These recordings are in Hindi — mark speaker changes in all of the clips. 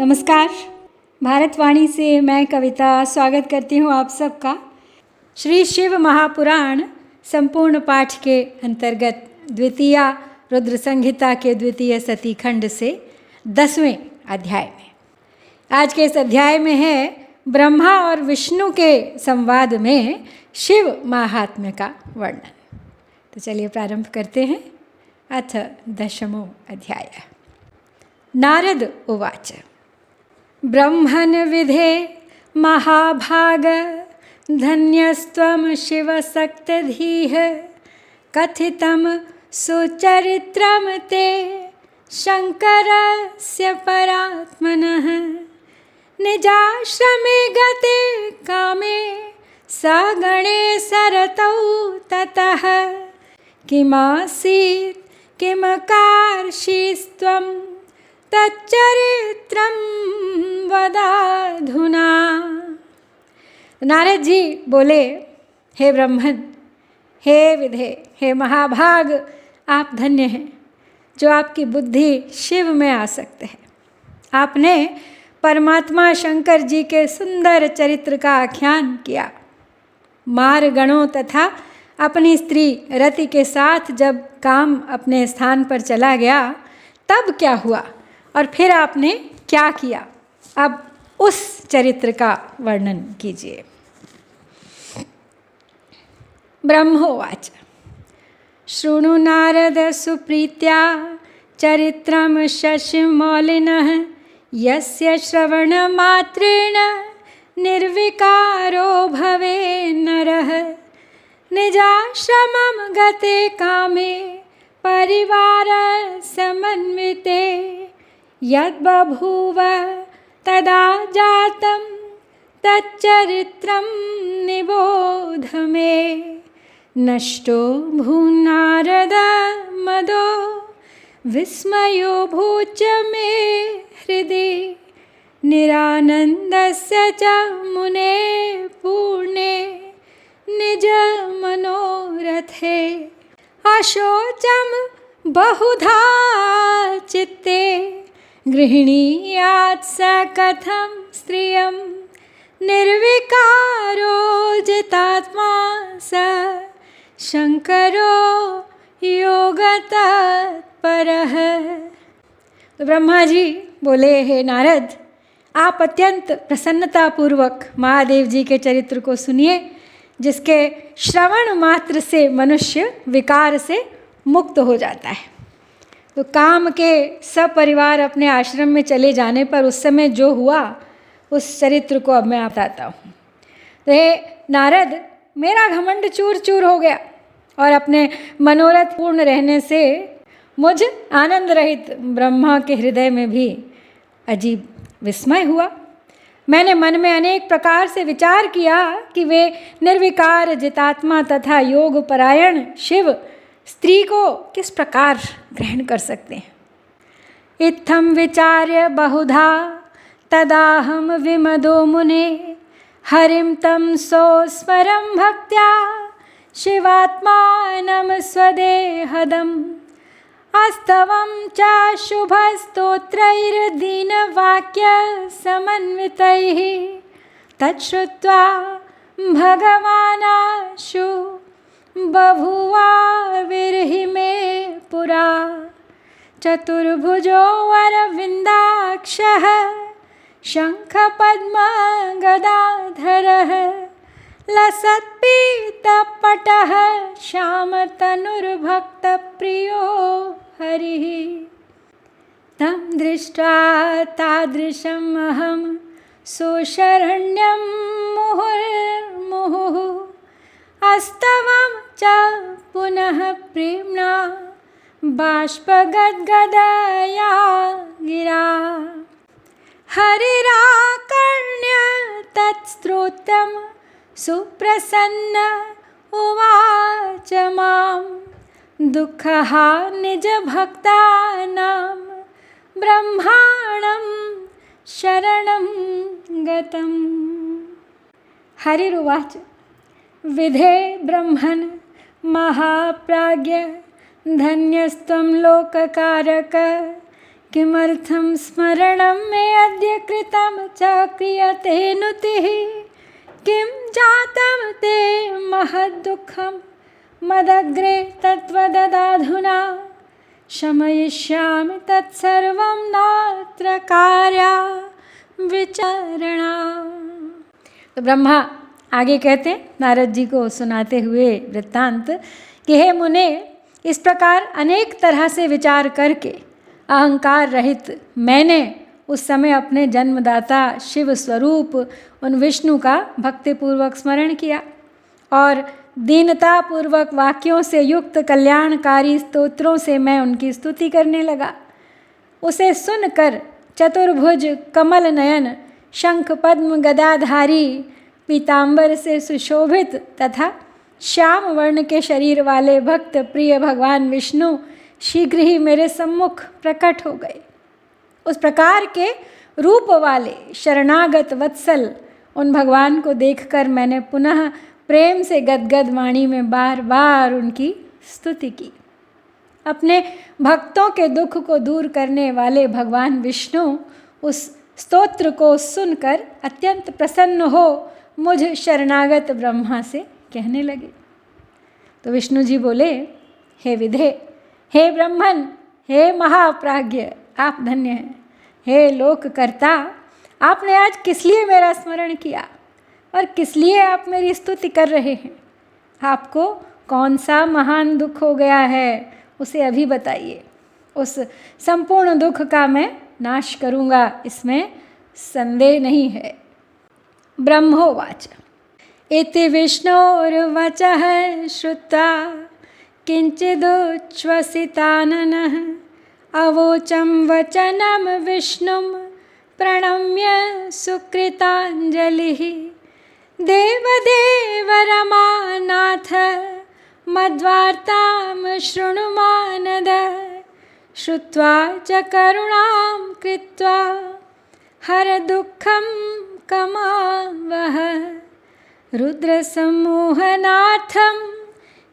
Speaker 1: नमस्कार। भारतवाणी से मैं कविता स्वागत करती हूँ आप सबका। श्री शिव महापुराण संपूर्ण पाठ के अंतर्गत द्वितीय रुद्र संहिता के द्वितीय सती खंड से 10वें अध्याय में। आज के इस अध्याय में है ब्रह्मा और विष्णु के संवाद में शिव महात्म्य का वर्णन। तो चलिए प्रारंभ करते हैं। अथ 10वां अध्याय। नारद उवाच। ब्रह्मन् विधे महाभाग धन्यस्त्वं शिवशक्तिधीः कथितं सुचरित्रं ते शङ्करस्य परात्मनः निजाश्रमे गते कामे सगणे सरतौ ततः किमासीत् किमकार्षीस्त्वं तच्चरित्रं वदाधुना। नारद जी बोले, हे ब्रह्मन, हे विधे, हे महाभाग, आप धन्य हैं जो आपकी बुद्धि शिव में आ सकते हैं। आपने परमात्मा शंकर जी के सुंदर चरित्र का आख्यान किया। मार गणों तथा अपनी स्त्री रति के साथ जब काम अपने स्थान पर चला गया तब क्या हुआ और फिर आपने क्या किया, अब उस चरित्र का वर्णन कीजिए। ब्रह्मोवाच। शृणु नारद सुप्रीत्या चरित्रं शशिमौलिनः यस्य श्रवणमात्रेण निर्विकारो भवे नरः निजाश्रमं गते कामे परिवार समन्विते यद्बभूव तदा जातं तच्चरित्रं निबोध मे। नष्टो भूनारद मदो विस्मयो भूच मे हृदि निरानन्दस्य च मुने पूर्णे निज मनोरथे अशोचं बहुधा चित्ते गृह्णीयात् स कथं स्त्रियं निर्विकारो जितात्मा स शंकरो योगतत्परः। तो ब्रह्मा जी बोले, हे नारद, आप अत्यंत प्रसन्नतापूर्वक महादेव जी के चरित्र को सुनिए जिसके श्रवण मात्र से मनुष्य विकार से मुक्त हो जाता है। तो काम के सब परिवार अपने आश्रम में चले जाने पर उस समय जो हुआ उस चरित्र को अब मैं बताता हूँ। तो हे नारद, मेरा घमंड चूर चूर हो गया और अपने मनोरथ पूर्ण रहने से मुझ आनंद रहित ब्रह्मा के हृदय में भी अजीब विस्मय हुआ। मैंने मन में अनेक प्रकार से विचार किया कि वे निर्विकार जितात्मा तथा योग परायण शिव स्त्री को किस प्रकार ग्रहण कर सकते हैं। इत्थं विचार्य बहुधा तदाहम विमदो मुने हरिं तं सोस्मरं भक्त्या शिवात्मानं स्वदेहदम् अस्तवं च शुभस्तोत्रैर्दीनवाक्यसमन्वितैः तच्छ्रुत्वा भगवानाशु बभूवाविर्हि मे पुरा चतुर्भुजो वरविन्दाक्षः शङ्खपद्मगदाधरः लसत्पीतपटः श्यामतनुर्भक्तप्रियो हरिः। तं दृष्ट्वा तादृशम् अहं सोशरण्यं मुहुर्मुहुः अस्तवं च पुनः प्रेम्णा बाष्पगद्गदया गिरा। हरिराकर्ण्य तत्स्तोत्रं सुप्रसन्न उवाच मां दुःखहा निजभक्तानां ब्रह्माणं शरणं गतम्। हरिरुवाच। विधे ब्रह्मन् महाप्राज्ञ धन्यस्त्वं लोककारक किमर्थं स्मरणं मे अद्य कृतं च क्रियते नुतिः किं जातं ते महद्दुःखं मदग्रे तत्त्वददाधुना शमयिष्यामि तत्सर्वं नात्र कार्या विचारणा। तो ब्रह्मा आगे कहते हैं नारद जी को सुनाते हुए वृत्तांत कि हे मुने, इस प्रकार अनेक तरह से विचार करके अहंकार रहित मैंने उस समय अपने जन्मदाता शिव स्वरूप उन विष्णु का भक्तिपूर्वक स्मरण किया और दीनता पूर्वक वाक्यों से युक्त कल्याणकारी स्तोत्रों से मैं उनकी स्तुति करने लगा। उसे सुनकर चतुर्भुज कमल नयन शंख पद्म गदाधारी पीतांबर से सुशोभित तथा श्याम वर्ण के शरीर वाले भक्त प्रिय भगवान विष्णु शीघ्र ही मेरे सम्मुख प्रकट हो गए। उस प्रकार के रूप वाले शरणागत वत्सल उन भगवान को देखकर मैंने पुनः प्रेम से गदगद वाणी में बार बार उनकी स्तुति की। अपने भक्तों के दुख को दूर करने वाले भगवान विष्णु उस स्तोत्र को सुनकर अत्यंत प्रसन्न हो मुझ शरणागत ब्रह्मा से कहने लगे। तो विष्णु जी बोले, हे विधे, हे ब्रह्मन, हे महाप्राज्ञ, आप धन्य हैं। हे लोककर्ता, आपने आज किस लिए मेरा स्मरण किया और किस लिए आप मेरी स्तुति कर रहे हैं? आपको कौन सा महान दुख हो गया है उसे अभी बताइए। उस संपूर्ण दुख का मैं नाश करूँगा, इसमें संदेह नहीं है। ब्रह्मोवाच इति विष्णोर्वचः श्रुत्वा किञ्चिदुच्छ्वसिताननः अवोचं वचनं विष्णुं प्रणम्य सुकृताञ्जलिः देवदेव रमानाथ मद्वार्तां शृणु मानद श्रुत्वा च करुणां कृत्वा हर दुःखं कमावः रुद्रसम्मोहनार्थं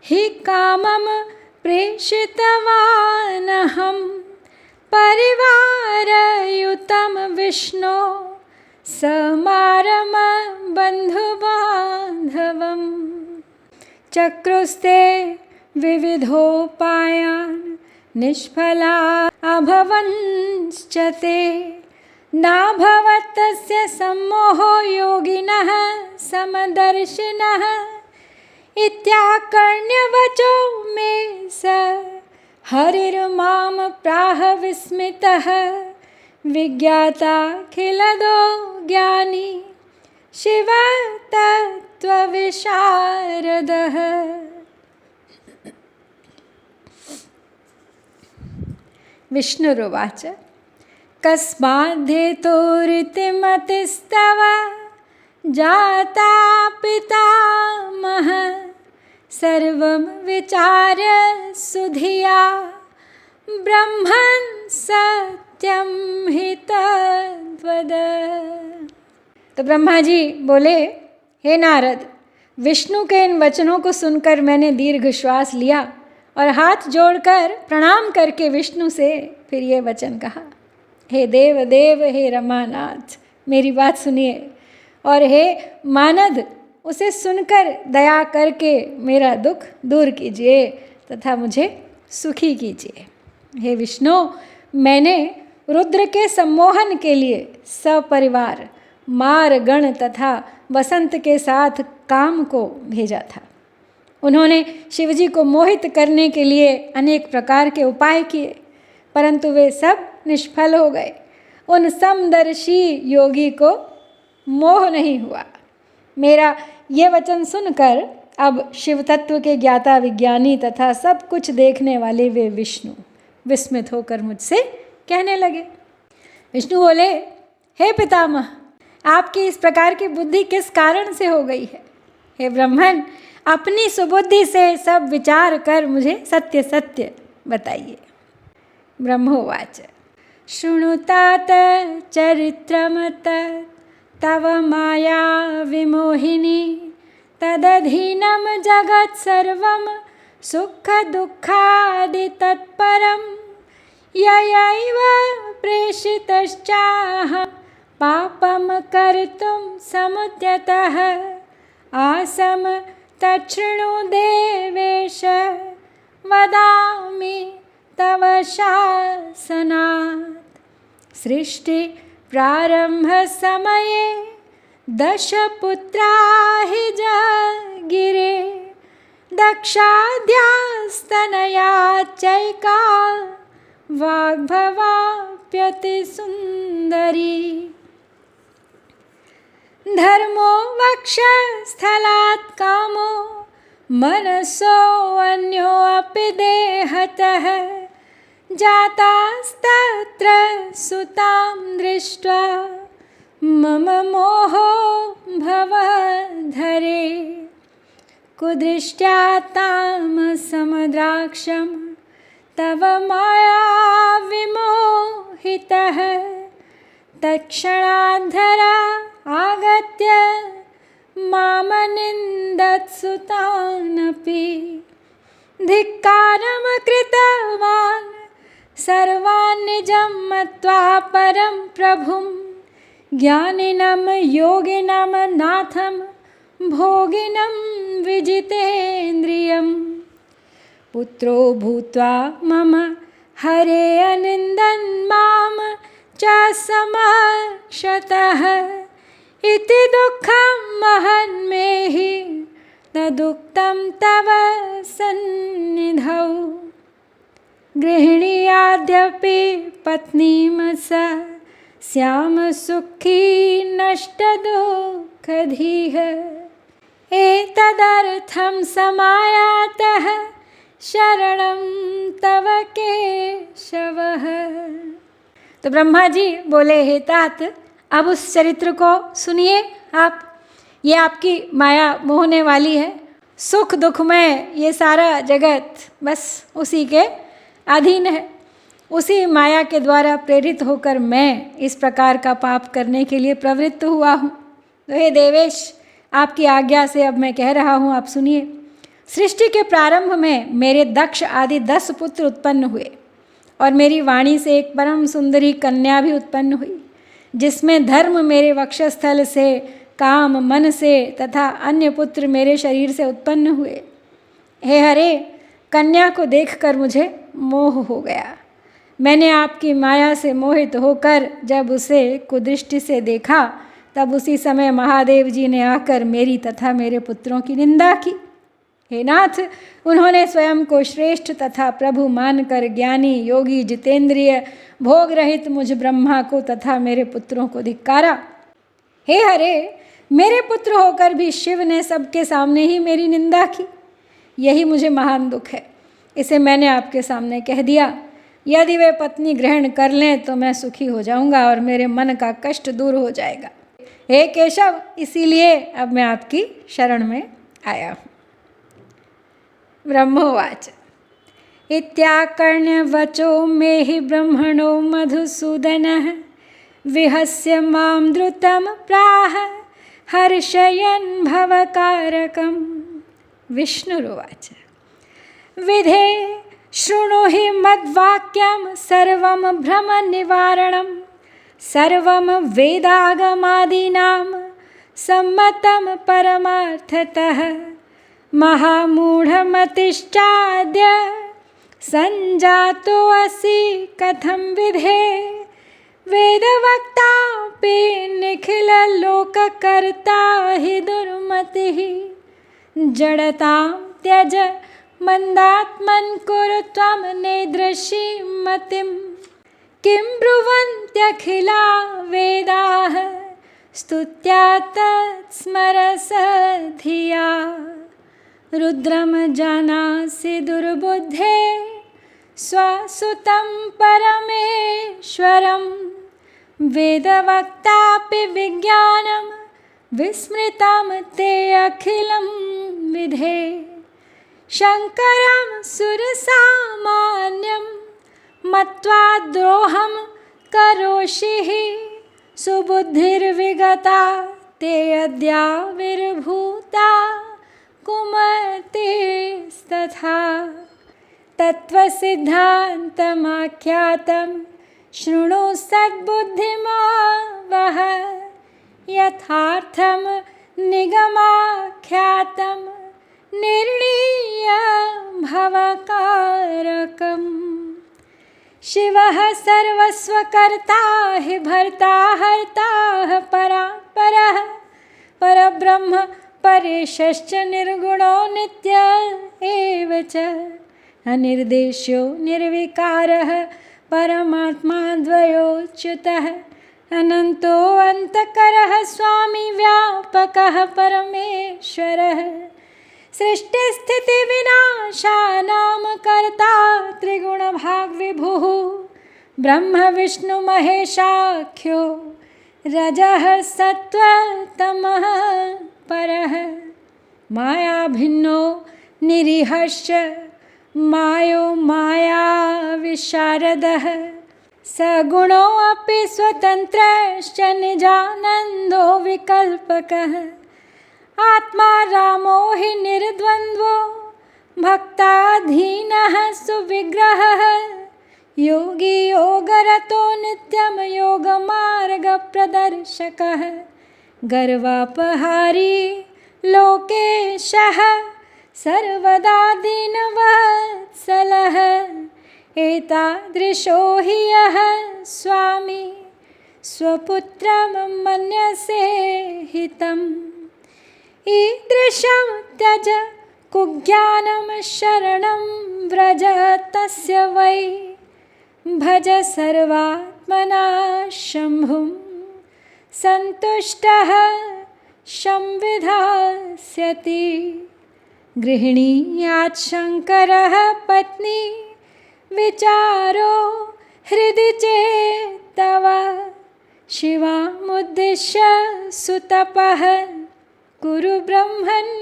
Speaker 1: हि कामं प्रेषितवानहं परिवारयुतं विष्णो समारम बन्धुबान्धवम् चक्रुस्ते विविधोपायान् निष्फला अभवन्श्च ते नाभवत्तस्य सम्मोहो योगिनः समदर्शिनः इत्याकर्ण्यवचो मे स हरिर्मां प्राह विस्मितः विज्ञाताखिलदो ज्ञानी शिव तत्त्वविशारदः। विष्णुरुवाच कस्माद्धेतोरितिमतिस्तव जाता पितामह सर्वं विचार्य सुधिया ब्रह्मन् सत्यं हि तद्वद। तो ब्रह्मा जी बोले, हे नारद, विष्णु के इन वचनों को सुनकर मैंने दीर्घ श्वास लिया और हाथ जोड़कर प्रणाम करके विष्णु से फिर ये वचन कहा, हे देव देव, हे रमानाथ, मेरी बात सुनिए, और हे मानद, उसे सुनकर दया करके मेरा दुख दूर कीजिए तथा मुझे सुखी कीजिए। हे विष्णु, मैंने रुद्र के सम्मोहन के लिए सपरिवार मार गण तथा वसंत के साथ काम को भेजा था। उन्होंने शिवजी को मोहित करने के लिए अनेक प्रकार के उपाय किए, परंतु वे सब निष्फल हो गए। उन समदर्शी योगी को मोह नहीं हुआ। मेरा ये वचन सुनकर अब शिव तत्व के ज्ञाता विज्ञानी तथा सब कुछ देखने वाले वे विष्णु विस्मित होकर मुझसे कहने लगे। विष्णु बोले, हे पितामह, आपकी इस प्रकार की बुद्धि किस कारण से हो गई है? हे ब्रह्मन, अपनी सुबुद्धि से सब विचार कर मुझे सत्य सत्य बताइए। ब्रह्मोवाच शृणुतात चरित्रमत तव माया विमोहिनी तदधीनं जगत् सर्वं सुख दुःखादि तत्परं ययैव प्रेषितश्चाहं पापं कर्तुं समुद्यतः आसम तच्छृणु देवेश वदामि तव शासनात्। सृष्टि प्रारंभ समये दशपुत्रा हि जगिरे दक्षाद्यास्तनया चैका वाग्भवाप्यति सुन्दरी। धर्मो वक्षस्थलात् कामो मनसो अन्योऽपि देहतः जातास्तत्र सुतां दृष्ट्वा मम मोहो भवधरे। कुदृष्ट्या तामसमद्राक्षं तव माया विमोहितः तत्क्षणाद्धरा आगत्य मामनिन्दत्सुतानपि। धिक्कारं कृतवान् सर्वान् निजं मत्वा परं प्रभुं ज्ञानिनं योगिनं नाथं भोगिनं विजितेन्द्रियम्। पुत्रो भूत्वा मम हरे अनिन्दन् मां च समक्षतः इति दुःखं महन्मेहि तदुक्तं तव सन्निधौ। गृहिणीयाद्यपि पत्नीं स स्याम सुखी नष्टदुःखधीः एतदर्थं समायातः शरणं तव केशवः। तो ब्रह्मा जी बोले, हे तात, अब उस चरित्र को सुनिए आप। ये आपकी माया मोहने वाली है। सुख दुख में ये सारा जगत बस उसी के अधीन है। उसी माया के द्वारा प्रेरित होकर मैं इस प्रकार का पाप करने के लिए प्रवृत्त हुआ हूँ। तो हे देवेश, आपकी आज्ञा से अब मैं कह रहा हूँ, आप सुनिए। सृष्टि के प्रारंभ में मेरे दक्ष आदि 10 पुत्र उत्पन्न हुए और मेरी वाणी से एक परम सुंदरी कन्या भी उत्पन्न हुई, जिसमें धर्म मेरे वक्षस्थल से, काम मन से तथा अन्य पुत्र मेरे शरीर से उत्पन्न हुए। हे हरे, कन्या को देखकर मुझे मोह हो गया। मैंने आपकी माया से मोहित होकर जब उसे कुदृष्टि से देखा, तब उसी समय महादेव जी ने आकर मेरी तथा मेरे पुत्रों की निंदा की। हे नाथ, उन्होंने स्वयं को श्रेष्ठ तथा प्रभु मानकर ज्ञानी योगी जितेंद्रिय भोग रहित मुझ ब्रह्मा को तथा मेरे पुत्रों को धिक्कारा। हे हरे, मेरे पुत्र होकर भी शिव ने सबके सामने ही मेरी निंदा की। यही मुझे महान दुख है। इसे मैंने आपके सामने कह दिया। यदि वे पत्नी ग्रहण कर लें तो मैं सुखी हो जाऊंगा और मेरे मन का कष्ट दूर हो जाएगा। हे केशव, इसीलिए अब मैं आपकी शरण में आया हूँ। ब्रह्मोवाच इत्याकर्ण्यवचो मे हि ब्रह्मणो मधुसूदनः विहस्य मां द्रुतं प्राह हर्षयन् भवकारकं। विष्णुरुवाच विधे शृणु हि मद्वाक्यं सर्वं भ्रमनिवारणं सर्वं वेदागमादीनां सम्मतं परमार्थतः महामूढमतिश्चाद्य सञ्जातोऽसि कथं विधे वेदवक्तापि निखिललोककर्ता हि दुर्मतिः जडतां त्यज मन्दात्मन् कुरु त्वं नेदृशीं मतिं किं ब्रुवन्त्यखिला वेदाः स्तुत्या तत्स्मरस धिया रुद्रम जानासि दुर्बुद्धे स्वसुतं परमेश्वरं वेदवक्तापि विज्ञानं विस्मृतं ते अखिलं विधे शङ्करं सुरसामान्यं मत्वा द्रोहं करोषि हि सुबुद्धिर्विगता ते अद्याविर्भूता कुमतेस्तथा तत्त्वसिद्धान्तमाख्यातं शृणु सद्बुद्धिमावह यथार्थं निगमाख्यातं निर्णीयभवकारकम्। शिवः सर्वस्वकर्ता हि भर्ता हर्ता परात्परः परब्रह्म परेशश्च निर्गुणो नित्य एव च अनिर्देश्यो निर्विकारः परमात्मा द्वयोच्युतः अनन्तो अन्तकरः स्वामी व्यापकः परमेश्वरः सृष्टिस्थितिविनाशानां कर्ता त्रिगुणभाग्विभुः ब्रह्म विष्णु महेशाख्यो रजः सत्त्वतमः परः माया भिन्नो निरीहश्च मायो माया विशारदः सगुणोऽपि स्वतन्त्रश्च निजानन्दो विकल्पकः आत्मा रामो हि निर्द्वन्द्वो भक्ताधीनः सुविग्रहः योगी योगरतो नित्यं योगमार्गप्रदर्शकः गर्वापहारी लोकेशः सर्वदा दीनवत्सलः एतादृशो हि यः स्वामी स्वपुत्रं मन्यसे हितम् ईदृशं त्यज कुज्ञानं शरणं व्रज तस्य वै भज सर्वात्मना शम्भुं सन्तुष्टः संविधास्यति। गृहिणीयात् शङ्करः पत्नी विचारो हृदि चेत्तव शिवामुद्दिश्य सुतपः कुरु ब्रह्मन्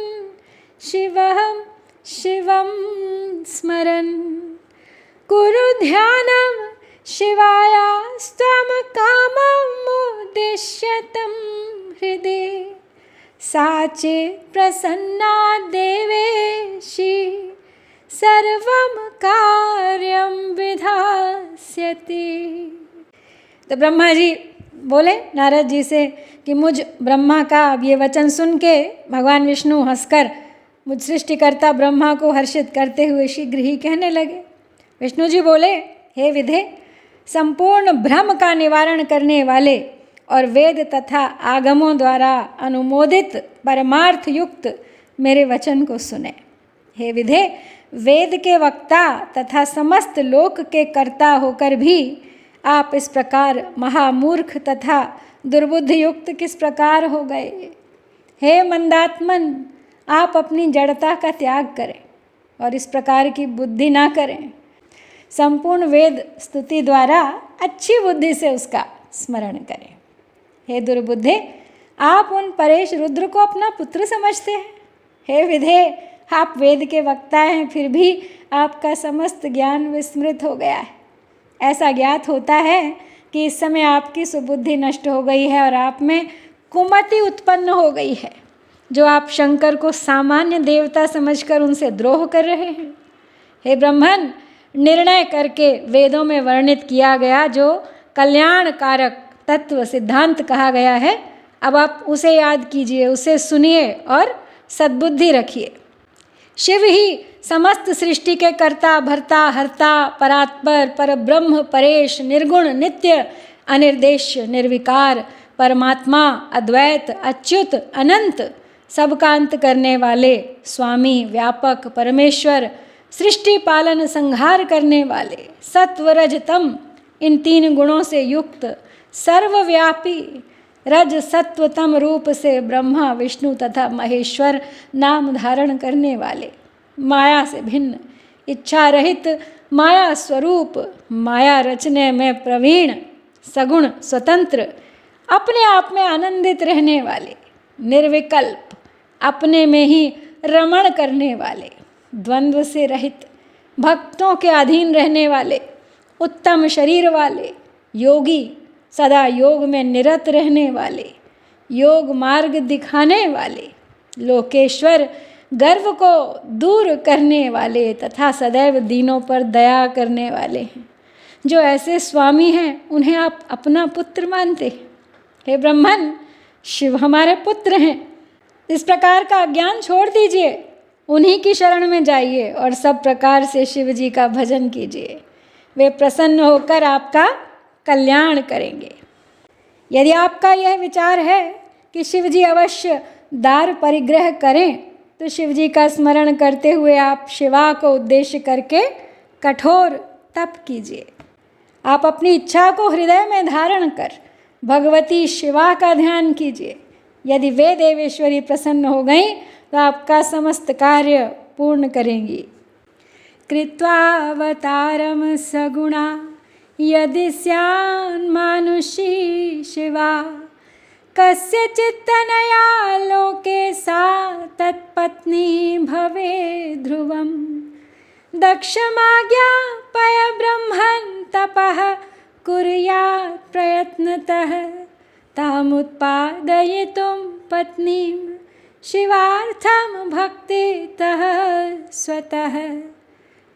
Speaker 1: शिवं स्मरन् कुरु ध्यानं शिवायास्त्वं काममुद्दिश्य तं हृदि सा चेत् प्रसन्ना देवेशी सर्वं कार्यं विधास्यति। तो ब्रह्मा जी बोले नारद जी से कि मुझ ब्रह्मा का ये वचन सुन के भगवान विष्णु हंसकर मुझ सृष्टिकर्ता ब्रह्मा को हर्षित करते हुए शीघ्र ही कहने लगे। विष्णु जी बोले, हे विधे, संपूर्ण भ्रम का निवारण करने वाले और वेद तथा आगमों द्वारा अनुमोदित परमार्थ युक्त मेरे वचन को सुने। हे विधे, वेद के वक्ता तथा समस्त लोक के कर्ता होकर भी आप इस प्रकार महामूर्ख तथा दुर्बुद्धि युक्त किस प्रकार हो गए। हे मंदात्मन, आप अपनी जड़ता का त्याग करें और इस प्रकार की बुद्धि ना करें। संपूर्ण वेद स्तुति द्वारा अच्छी बुद्धि से उसका स्मरण करें। हे दुर्बुद्धे, आप उन परेश रुद्र को अपना पुत्र समझते हैं। हे विधे, आप वेद के वक्ता हैं, फिर भी आपका समस्त ज्ञान विस्मृत हो गया है। ऐसा ज्ञात होता है कि इस समय आपकी सुबुद्धि नष्ट हो गई है और आप में कुमति उत्पन्न हो गई है, जो आप शंकर को सामान्य देवता समझकर उनसे द्रोह कर रहे हैं। हे ब्रह्मन, निर्णय करके वेदों में वर्णित किया गया जो कल्याणकारक तत्व सिद्धांत कहा गया है, अब आप उसे याद कीजिए, उसे सुनिए और सद्बुद्धि रखिए। शिव ही समस्त सृष्टि के कर्ता भर्ता हर्ता परात्पर परब्रह्म परेश निर्गुण नित्य अनिर्देश्य निर्विकार परमात्मा अद्वैत अच्युत अनंत सबका अंत करने वाले स्वामी व्यापक परमेश्वर सृष्टि पालन संहार करने वाले सत्वरजतम इन तीन गुणों से युक्त सर्वव्यापी रज सत्वतम रूप से ब्रह्मा विष्णु तथा महेश्वर नाम धारण करने वाले माया से भिन्न इच्छा रहित माया स्वरूप माया रचने में प्रवीण सगुण स्वतंत्र अपने आप में आनंदित रहने वाले निर्विकल्प अपने में ही रमण करने वाले द्वंद्व से रहित भक्तों के अधीन रहने वाले उत्तम शरीर वाले योगी सदा योग में निरत रहने वाले योग मार्ग दिखाने वाले लोकेश्वर गर्व को दूर करने वाले तथा सदैव दीनों पर दया करने वाले हैं। जो ऐसे स्वामी हैं उन्हें आप अपना पुत्र मानते हैं। हे ब्रह्मन, शिव हमारे पुत्र हैं। इस प्रकार का ज्ञान छोड़ दीजिए, उन्हीं की शरण में जाइए और सब प्रकार से शिव जी का भजन कीजिए। वे प्रसन्न होकर आपका कल्याण करेंगे। यदि आपका यह विचार है कि शिव जी अवश्य दार परिग्रह करें, तो शिव जी का स्मरण करते हुए आप शिवा को उद्देश्य करके कठोर तप कीजिए। आप अपनी इच्छा को हृदय में धारण कर भगवती शिवा का ध्यान कीजिए। यदि वे देवेश्वरी प्रसन्न हो गई तो आपका समस्त कार्य पूर्ण करेंगी। कृत्वावतारम सगुणा यदि स्यान् मानुषी शिवा, कस्यचित्तनया लोके सा तत्पत्नी भवे ध्रुवम्। दक्षमाज्ञापय ब्रह्मन् तपः कुर्यात् प्रयत्नतः, तामुत्पादयितुं पत्नीं शिवार्थं भक्तितः स्वतः।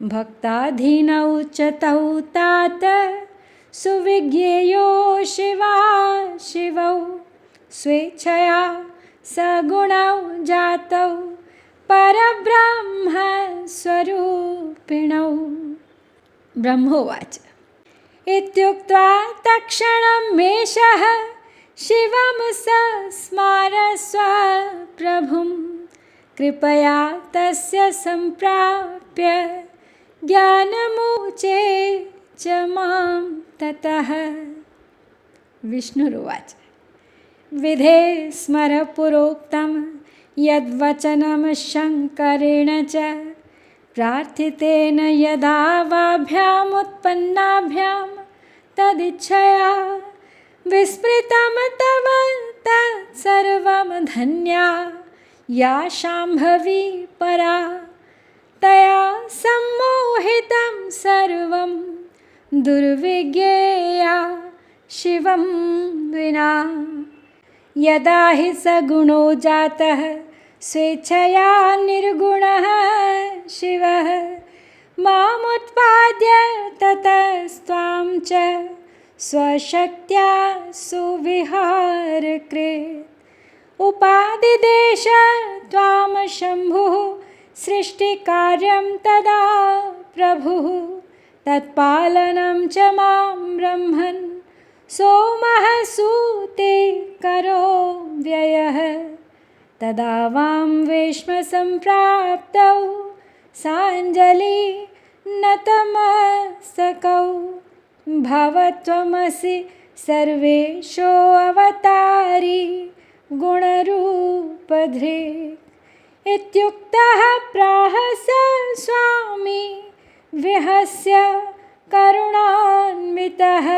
Speaker 1: भक्ताधीनौ च तौ तात सुविज्ञेयो शिवा शिवौ, स्वेच्छया सगुणौ जातौ परब्रह्म स्वरूपिणौ। ब्रह्मोवाच। इत्युक्त्वा तत्क्षणं मेषः शिवं सस्मारस्व प्रभुं, कृपया तस्य सम्प्राप्य ज्ञानमुचे च मां ततः। विष्णुरुवाच। विधे स्मर पुरोक्तं यद्वचनं शङ्करेण च, प्रार्थितेन यदा वाभ्यामुत्पन्नाभ्यां तदिच्छया, विस्मृतं तव तत्सर्वं धन्या या शाम्भवी परा, तया सम्मोहितं सर्वं दुर्विज्ञेया शिवं विना। यदा हि सगुणो जातः स्वेच्छया निर्गुणः शिवः, मामुत्पाद्य ततस्त्वां च स्वशक्त्या सुविहारकृत्। उपादिदेश त्वां शम्भुः सृष्टिकार्यं तदा प्रभुः, तत्पालनं च मां ब्रह्मन् सोमः सूते करो व्ययः। तदा वां वेश्म सम्प्राप्तौ साञ्जलि नतमस्तकौ, भवत्वमसि सर्वेशो अवतारी गुणरूपधृक्। इत्युक्तः प्राह स स्वामी विहस्य करुणान्वितः,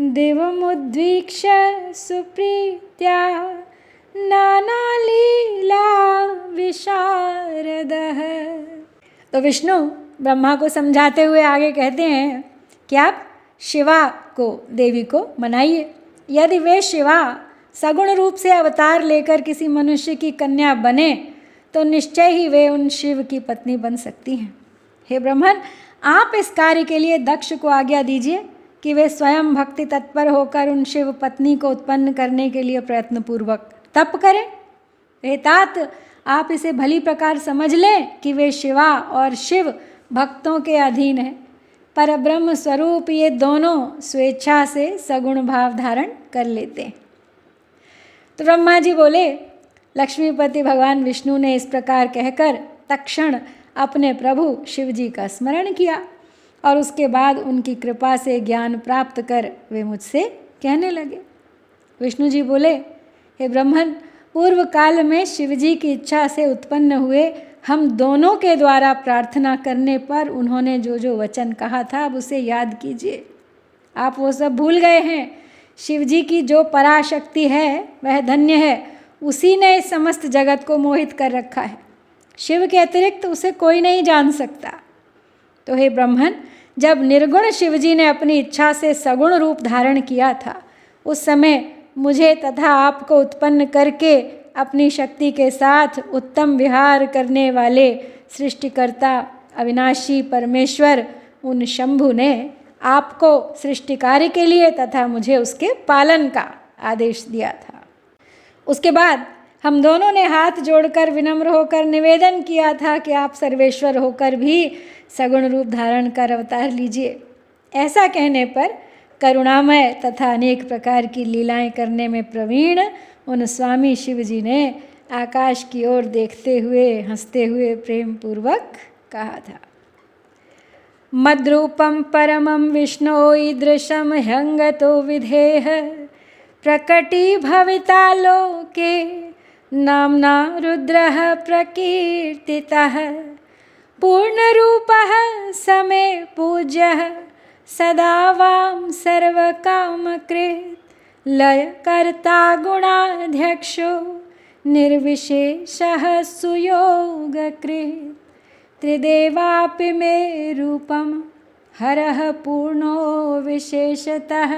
Speaker 1: दिवमुद्वीक्ष्य सुप्रीत्या नानालीला विशारदः। तो विष्णु ब्रह्मा को समझाते हुए आगे कहते हैं कि आप शिवा को, देवी को मनाइए। यदि वे शिवा सगुण रूप से अवतार लेकर किसी मनुष्य की कन्या बने तो निश्चय ही वे उन शिव की पत्नी बन सकती हैं। हे ब्रह्मन, आप इस कार्य के लिए दक्ष को आज्ञा दीजिए कि वे स्वयं भक्ति तत्पर होकर उन शिव पत्नी को उत्पन्न करने के लिए प्रयत्नपूर्वक तप करें। हे तात, आप इसे भली प्रकार समझ लें कि वे शिवा और शिव भक्तों के अधीन हैं। पर ब्रह्म स्वरूप ये दोनों स्वेच्छा से सगुण भाव धारण कर लेते हैं। तो ब्रह्मा जी बोले, लक्ष्मीपति भगवान विष्णु ने इस प्रकार कहकर तत्क्षण अपने प्रभु शिव जी का स्मरण किया और उसके बाद उनकी कृपा से ज्ञान प्राप्त कर वे मुझसे कहने लगे। विष्णु जी बोले, हे ब्रह्मन, पूर्व काल में शिव जी की इच्छा से उत्पन्न हुए हम दोनों के द्वारा प्रार्थना करने पर उन्होंने जो जो वचन कहा था अब उसे याद कीजिए। आप वो सब भूल गए हैं। शिव जी की जो पराशक्ति है वह धन्य है, उसी ने इस समस्त जगत को मोहित कर रखा है। शिव के अतिरिक्त उसे कोई नहीं जान सकता। तो हे ब्रह्मन, जब निर्गुण शिव जी ने अपनी इच्छा से सगुण रूप धारण किया था, उस समय मुझे तथा आपको उत्पन्न करके अपनी शक्ति के साथ उत्तम विहार करने वाले सृष्टिकर्ता अविनाशी परमेश्वर उन शंभु ने आपको सृष्टि कार्य के लिए तथा मुझे उसके पालन का आदेश दिया था। उसके बाद हम दोनों ने हाथ जोड़कर विनम्र होकर निवेदन किया था कि आप सर्वेश्वर होकर भी सगुण रूप धारण कर अवतार लीजिए। ऐसा कहने पर करुणामय तथा अनेक प्रकार की लीलाएं करने में प्रवीण उन स्वामी शिव जी ने आकाश की ओर देखते हुए हंसते हुए प्रेम पूर्वक कहा था, मद्रूपम परमं विष्णो ईदृशं ह्यंगतो विधेह प्रकटी भविता लोके नाम्ना रुद्रः प्रकीर्तितः पूर्णरूपः समे पूज्यः सदा वां सर्वकामकृत् लयकर्ता गुणाध्यक्षो निर्विशेषः सुयोगकृत् त्रिदेवापि मे रूपं हरः पूर्णो विशेषतः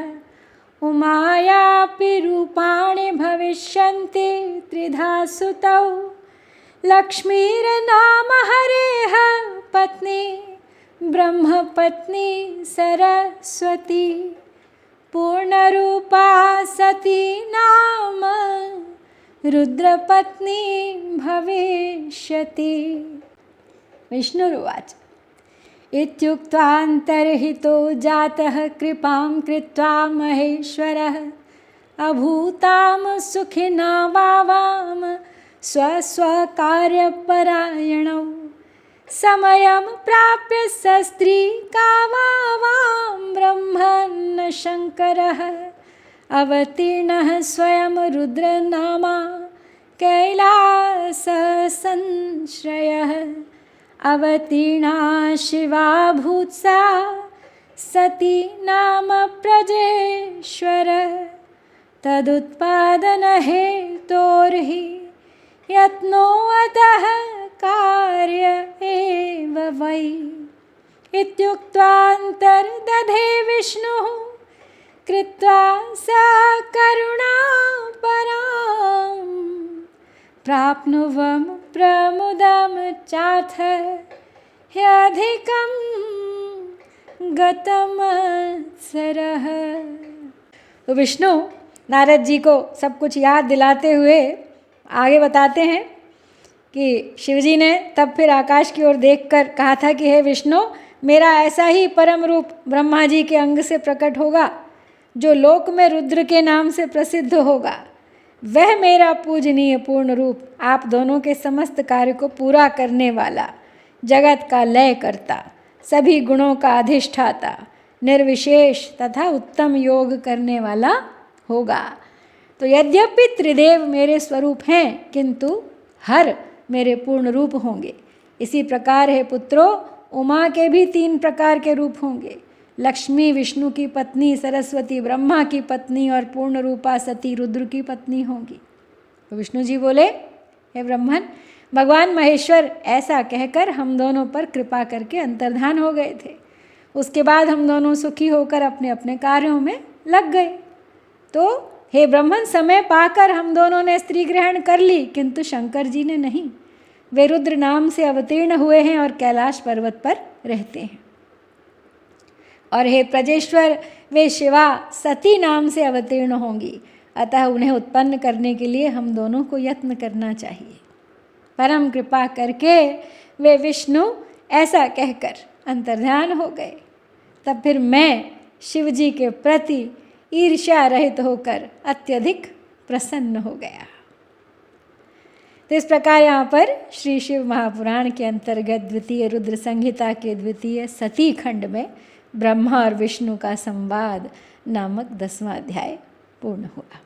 Speaker 1: उमायापि रूपाणि भविष्यन्ति त्रिधा सुतौ लक्ष्मीर्नाम हरेः पत्नी ब्रह्मपत्नी सरस्वती पूर्णरूपा सती नाम रुद्रपत्नी भविष्यति। विष्णुरुवाच इत्युक्त्वान्तर्हितो जातः कृपां कृत्वा महेश्वरः अभूतां सुखिना वावां स्वस्वकार्यपरायणौ समयं प्राप्य सस्त्री कामावां ब्रह्मन् शङ्करः अवतीर्णः स्वयं रुद्रनामा कैलाससंश्रयः अवतीर्णा शिवा भूत्सा सती नाम प्रजेश्वर तदुत्पादनहेतोर्हि यत्नोऽतः कार्य एव वै इत्युक्त्वान्तर्दधे विष्णुः कृत्वा सा करुणापरां प्राप्नुवं प्रमुदं चाथ ह्यधिकं गतमत्सरः। तो विष्णु नारद जी को सब कुछ याद दिलाते हुए आगे बताते हैं कि शिवजी ने तब फिर आकाश की ओर देखकर कहा था कि हे विष्णु, मेरा ऐसा ही परम रूप ब्रह्मा जी के अंग से प्रकट होगा जो लोक में रुद्र के नाम से प्रसिद्ध होगा। वह मेरा पूजनीय पूर्ण रूप आप दोनों के समस्त कार्य को पूरा करने वाला, जगत का लय करता, सभी गुणों का अधिष्ठाता, निर्विशेष तथा उत्तम योग करने वाला होगा। तो यद्यपि त्रिदेव मेरे स्वरूप हैं, किंतु हर मेरे पूर्ण रूप होंगे। इसी प्रकार है पुत्रों, उमा के भी 3 प्रकार के रूप होंगे। लक्ष्मी विष्णु की पत्नी, सरस्वती ब्रह्मा की पत्नी और पूर्ण रूपा सती रुद्र की पत्नी होंगी। तो विष्णु जी बोले, हे ब्रह्मन, भगवान महेश्वर ऐसा कहकर हम दोनों पर कृपा करके अंतर्धान हो गए थे। उसके बाद हम दोनों सुखी होकर अपने अपने कार्यों में लग गए। तो हे ब्रह्मन, समय पाकर हम दोनों ने स्त्री ग्रहण कर ली, किंतु शंकर जी ने नहीं। वे रुद्र नाम से अवतीर्ण हुए हैं और कैलाश पर्वत पर रहते हैं। और हे प्रजेश्वर, वे शिवा सती नाम से अवतीर्ण होंगी, अतः उन्हें उत्पन्न करने के लिए हम दोनों को यत्न करना चाहिए। परम कृपा करके वे विष्णु ऐसा कहकर अंतर्ध्यान हो गए। तब फिर मैं शिव जी के प्रति ईर्ष्या रहित होकर अत्यधिक प्रसन्न हो गया। तो इस प्रकार यहाँ पर श्री शिव महापुराण के अंतर्गत द्वितीय रुद्र संहिता के द्वितीय सती खंड में ब्रह्मा और विष्णु का संवाद नामक 10वां अध्याय पूर्ण हुआ।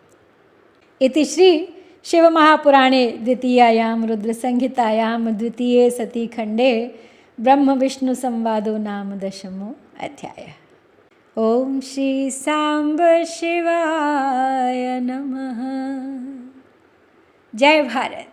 Speaker 1: इति श्री शिव महापुराणे द्वितीयायां रुद्र संहितायां द्वितीये सती खंडे ब्रह्म विष्णु संवादो नाम 10मो अध्याय। ओम श्री सांब शिवाय नमः। जय भारत।